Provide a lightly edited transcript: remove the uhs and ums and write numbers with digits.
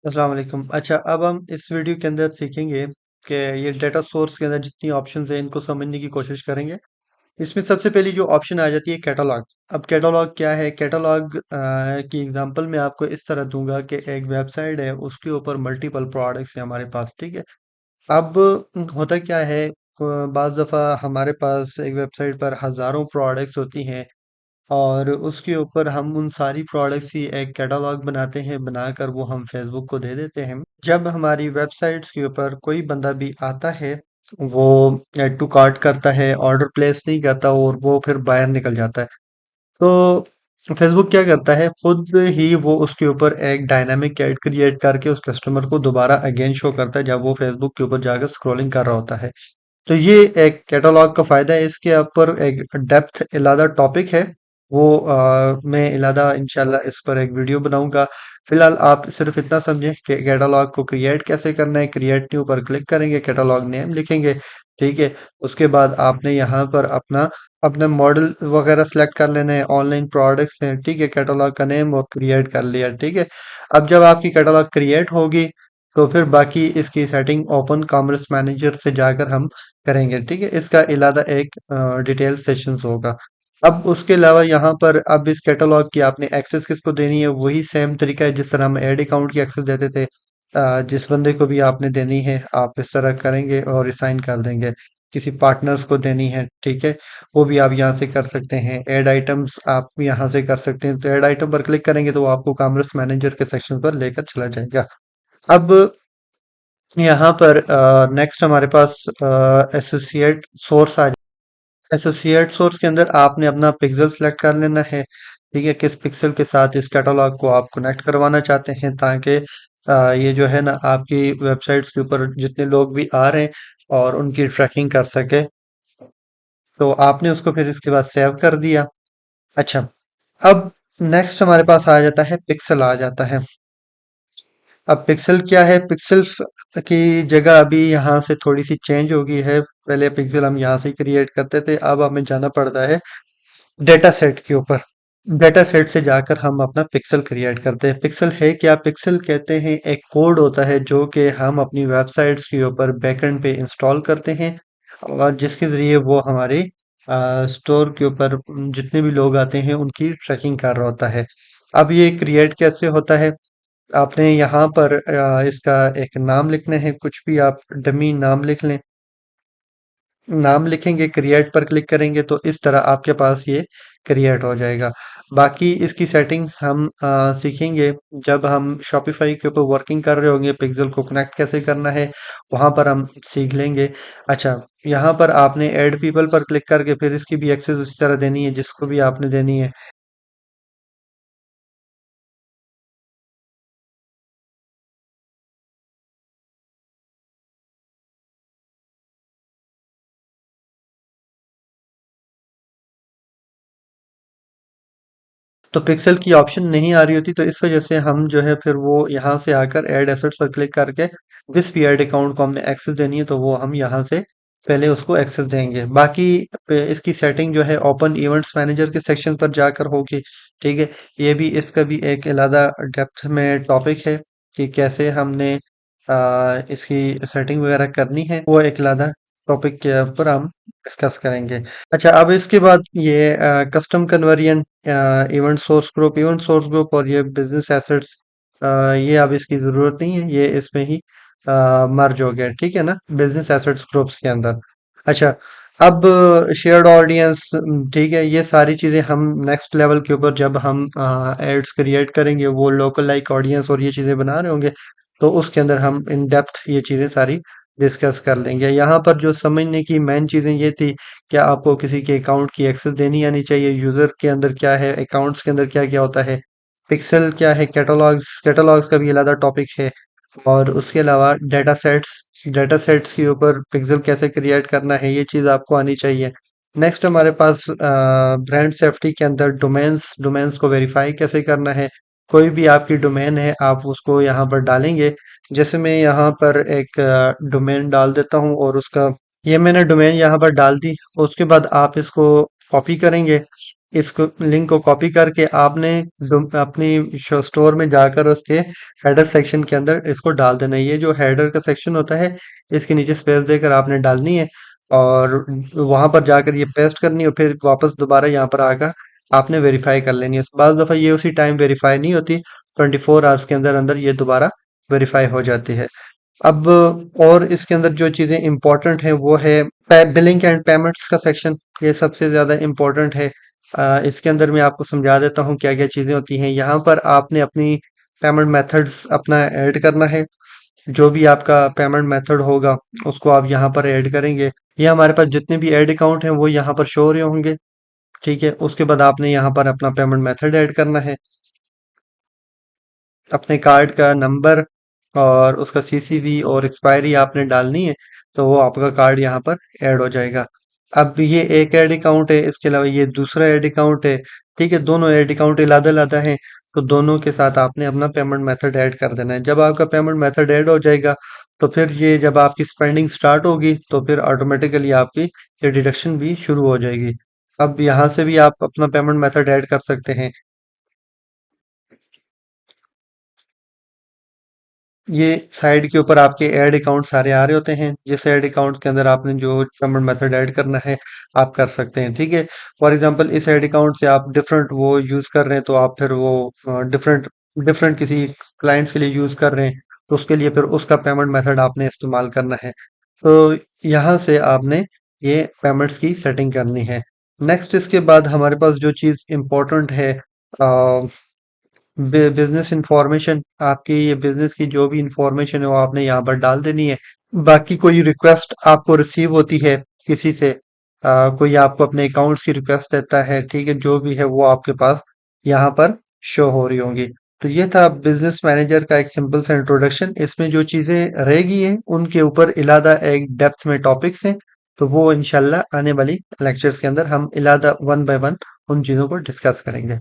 अस्सलाम वालेकुम। अच्छा, अब हम इस वीडियो के अंदर सीखेंगे कि ये डाटा सोर्स के अंदर जितनी ऑप्शंस हैं इनको समझने की कोशिश करेंगे। इसमें सबसे पहली जो ऑप्शन आ जाती है कैटलॉग। अब कैटलॉग क्या है? कैटलॉग की एग्जांपल मैं आपको इस तरह दूंगा कि एक वेबसाइट है, उसके ऊपर मल्टीपल प्रोडक्ट्स हैं हमारे पास, ठीक है। अब होता क्या है, बाज़ दफ़ा हमारे पास एक वेबसाइट पर हज़ारों प्रोडक्ट्स होती हैं और उसके ऊपर हम उन सारी प्रोडक्ट्स की एक कैटलॉग बनाते हैं, बनाकर वो हम फेसबुक को दे देते हैं। जब हमारी वेबसाइट्स के ऊपर कोई बंदा भी आता है, वो ऐड टू कार्ट करता है, ऑर्डर प्लेस नहीं करता और वो फिर बाहर निकल जाता है। तो फेसबुक क्या करता है, खुद ही वो उसके ऊपर एक डायनामिक ऐड क्रिएट करके उस कस्टमर को दोबारा अगेन शो करता है जब वो फेसबुक के ऊपर जाकर स्क्रॉलिंग कर रहा होता है। तो ये एक कैटलॉग का फ़ायदा है। इसके ऊपर एक डेप्थ इलादा टॉपिक है, वो मैं इलादा इंशाल्लाह इस पर एक वीडियो बनाऊंगा। फिलहाल आप सिर्फ इतना समझें कि कैटलॉग को क्रिएट कैसे करना है। क्रिएट न्यू पर क्लिक करेंगे, कैटलॉग नेम लिखेंगे, ठीक है। उसके बाद आपने यहाँ पर अपना अपना मॉडल वगैरह सेलेक्ट कर लेना है, ऑनलाइन प्रोडक्ट्स हैं, ठीक है। कैटलॉग का नेम और क्रिएट कर लिया, ठीक है। अब जब आपकी कैटलॉग क्रिएट होगी तो फिर बाकी इसकी सेटिंग ओपन कॉमर्स मैनेजर से जाकर हम करेंगे, ठीक है। इसका इलादा एक डिटेल सेशंस होगा। अब उसके अलावा यहाँ पर अब इस कैटलॉग की आपने एक्सेस किसको देनी है, वही सेम तरीका है जिस तरह हम ऐड अकाउंट की एक्सेस देते थे। जिस बंदे को भी आपने देनी है आप इस तरह करेंगे और असाइन कर देंगे। किसी पार्टनर्स को देनी है, ठीक है, वो भी आप यहाँ से कर सकते हैं। ऐड आइटम्स आप यहाँ से कर सकते हैं। तो ऐड आइटम पर क्लिक करेंगे तो वो आपको कॉमर्स मैनेजर के सेक्शन पर लेकर चला जाएगा। अब यहाँ पर नेक्स्ट हमारे पास एसोसिएट सोर्स आ। एसोसिएट सोर्स के अंदर आपने अपना पिक्सल सेलेक्ट कर लेना है, ठीक है। किस पिक्सल के साथ इस कैटलॉग को आप कनेक्ट करवाना चाहते हैं ताकि ये जो है ना आपकी वेबसाइट्स के ऊपर जितने लोग भी आ रहे हैं और उनकी ट्रैकिंग कर सके। तो आपने उसको फिर इसके बाद सेव कर दिया। अच्छा, अब नेक्स्ट हमारे पास आ जाता है पिक्सल आ जाता है। अब पिक्सल क्या है? पिक्सल की जगह अभी यहाँ से थोड़ी सी चेंज हो गई है। पहले पिक्सल हम यहाँ से क्रिएट करते थे, अब हमें जाना पड़ता है डेटा सेट के ऊपर। डेटा सेट से जाकर हम अपना पिक्सल क्रिएट करते हैं। पिक्सल है क्या? पिक्सल कहते हैं एक कोड होता है जो कि हम अपनी वेबसाइट्स के ऊपर बैकएंड पे इंस्टॉल करते हैं और जिसके ज़रिए वो हमारे स्टोर के ऊपर जितने भी लोग आते हैं उनकी ट्रैकिंग कर रहा होता है। अब ये क्रिएट कैसे होता है? आपने यहाँ पर इसका एक नाम लिखना है, कुछ भी आप डमी नाम लिख लें। नाम लिखेंगे, क्रिएट पर क्लिक करेंगे तो इस तरह आपके पास ये क्रिएट हो जाएगा। बाकी इसकी सेटिंग्स हम सीखेंगे जब हम शॉपिफाई के ऊपर वर्किंग कर रहे होंगे। पिक्सल को कनेक्ट कैसे करना है वहां पर हम सीख लेंगे। अच्छा, यहाँ पर आपने ऐड पीपल पर क्लिक करके फिर इसकी भी एक्सेस उसी तरह देनी है जिसको भी आपने देनी है। तो पिक्सल की ऑप्शन नहीं आ रही होती, तो इस वजह से हम जो है फिर वो यहाँ से आकर ऐड एसेट्स पर क्लिक करके जिस भी ऐड अकाउंट को हमने एक्सेस देनी है तो वो हम यहाँ से पहले उसको एक्सेस देंगे। बाकी इसकी सेटिंग जो है ओपन इवेंट्स मैनेजर के सेक्शन पर जाकर होगी, ठीक है। ये भी इसका भी एक अलग डेप्थ में टॉपिक है कि कैसे हमने इसकी सेटिंग वगैरह करनी है, वो एक अलग टॉपिक के ऊपर हम डिस्कस करेंगे। अच्छा, अब इसके बाद ये custom conversion, event source group और ये बिजनेस एसेट्स, ये अब इसकी ज़रूरत नहीं है, ये इसमें ही मर्ज हो गया, ठीक है ना, बिजनेस एसेट्स ग्रुप्स के अंदर। अच्छा, अब शेयर्ड ऑडियंस, ठीक है, ये सारी चीज़ें हम नेक्स्ट लेवल के ऊपर जब हम एड्स क्रिएट करेंगे, वो लोकल लाइक ऑडियंस और ये चीज़ें बना रहे होंगे तो उसके अंदर हम इन डेप्थ ये चीज़ें सारी डिस्कस कर लेंगे। यहाँ पर जो समझने की मेन चीज़ें ये थी, क्या आपको किसी के अकाउंट की एक्सेस देनी आनी चाहिए, यूजर के अंदर क्या है, अकाउंट्स के अंदर क्या क्या होता है, पिक्सल क्या है, कैटलॉग्स, कैटलॉग्स का भी अलग टॉपिक है। और उसके अलावा डेटा सेट्स के ऊपर पिक्सल कैसे क्रिएट करना है, ये चीज़ आपको आनी चाहिए। नेक्स्ट हमारे पास ब्रांड सेफ्टी के अंदर डोमेन्स डोमेन्स को वेरीफाई कैसे करना है। कोई भी आपकी डोमेन है आप उसको यहाँ पर डालेंगे। जैसे मैं यहाँ पर एक डोमेन डाल देता हूँ और उसका, ये मैंने डोमेन यहाँ पर डाल दी। उसके बाद आप इसको कॉपी करेंगे इसको लिंक को कॉपी करके आपने अपनी स्टोर में जाकर उसके हेडर सेक्शन के अंदर इसको डाल देना है। ये जो हेडर का सेक्शन होता है, इसके नीचे स्पेस देकर आपने डालनी है और वहां पर जाकर ये पेस्ट करनी है और फिर वापस दोबारा यहाँ पर आकर आपने वेरीफाई कर लेनी है। बाज़ दफ़ा ये उसी टाइम वेरीफाई नहीं होती, 24 आवर्स के अंदर अंदर ये दोबारा वेरीफाई हो जाती है। अब और इसके अंदर जो चीज़ें इम्पोर्टेंट हैं वो है बिलिंग एंड पेमेंट्स का सेक्शन। ये सबसे ज़्यादा इम्पोर्टेंट है। इसके अंदर मैं आपको समझा देता हूँ क्या क्या चीज़ें होती हैं। यहाँ पर आपने अपनी पेमेंट मेथड्स अपना ऐड करना है। जो भी आपका पेमेंट मेथड होगा उसको आप यहाँ पर ऐड करेंगे। ये हमारे पास जितने भी ऐड अकाउंट हैं वो यहाँ पर शो हो रहे होंगे। ठीक है, उसके बाद आपने यहाँ पर अपना पेमेंट मेथड ऐड करना है, अपने कार्ड का नंबर और उसका सीसीवी और एक्सपायरी आपने डालनी है, तो वो आपका कार्ड यहाँ पर ऐड हो जाएगा। अब ये एक ऐड अकाउंट है, इसके अलावा ये दूसरा ऐड अकाउंट है। ठीक है, दोनों ऐड अकाउंट अलग-अलग हैं, तो दोनों के साथ आपने अपना पेमेंट मेथड ऐड कर देना है। जब आपका पेमेंट मेथड ऐड हो जाएगा, तो फिर ये जब आपकी स्पेंडिंग स्टार्ट होगी, तो फिर ऑटोमेटिकली आपकी ये डिडक्शन भी शुरू हो जाएगी। अब यहाँ से भी आप अपना पेमेंट मेथड ऐड कर सकते हैं। ये साइड के ऊपर आपके ऐड अकाउंट सारे आ रहे होते हैं। जिस ऐड अकाउंट के अंदर आपने जो पेमेंट मेथड ऐड करना है आप कर सकते हैं। ठीक है, फॉर एग्जांपल इस ऐड अकाउंट से आप डिफरेंट वो यूज कर रहे हैं, तो आप फिर वो डिफरेंट डिफरेंट किसी क्लाइंट्स के लिए यूज कर रहे हैं, तो उसके लिए फिर उसका पेमेंट मेथड आपने इस्तेमाल करना है। तो यहाँ से आपने ये पेमेंट्स की सेटिंग करनी है। नेक्स्ट इसके बाद हमारे पास जो चीज़ इम्पोर्टेंट है, बिजनेस इंफॉर्मेशन। आपकी ये बिजनेस की जो भी इंफॉर्मेशन है वो आपने यहाँ पर डाल देनी है। बाकी कोई रिक्वेस्ट आपको रिसीव होती है किसी से, कोई आपको अपने अकाउंट्स की रिक्वेस्ट देता है, ठीक है, जो भी है वो आपके पास यहाँ पर शो हो रही होंगी। तो ये था बिजनेस मैनेजर का एक सिंपल सा इंट्रोडक्शन। इसमें जो चीजें रहेगी हैं उनके ऊपर इलादा एक डेप्थ में टॉपिक्स हैं, तो वो इंशाल्लाह आने वाली लेक्चर्स के अंदर हम इलादा वन बाय वन उन चीजों को डिस्कस करेंगे।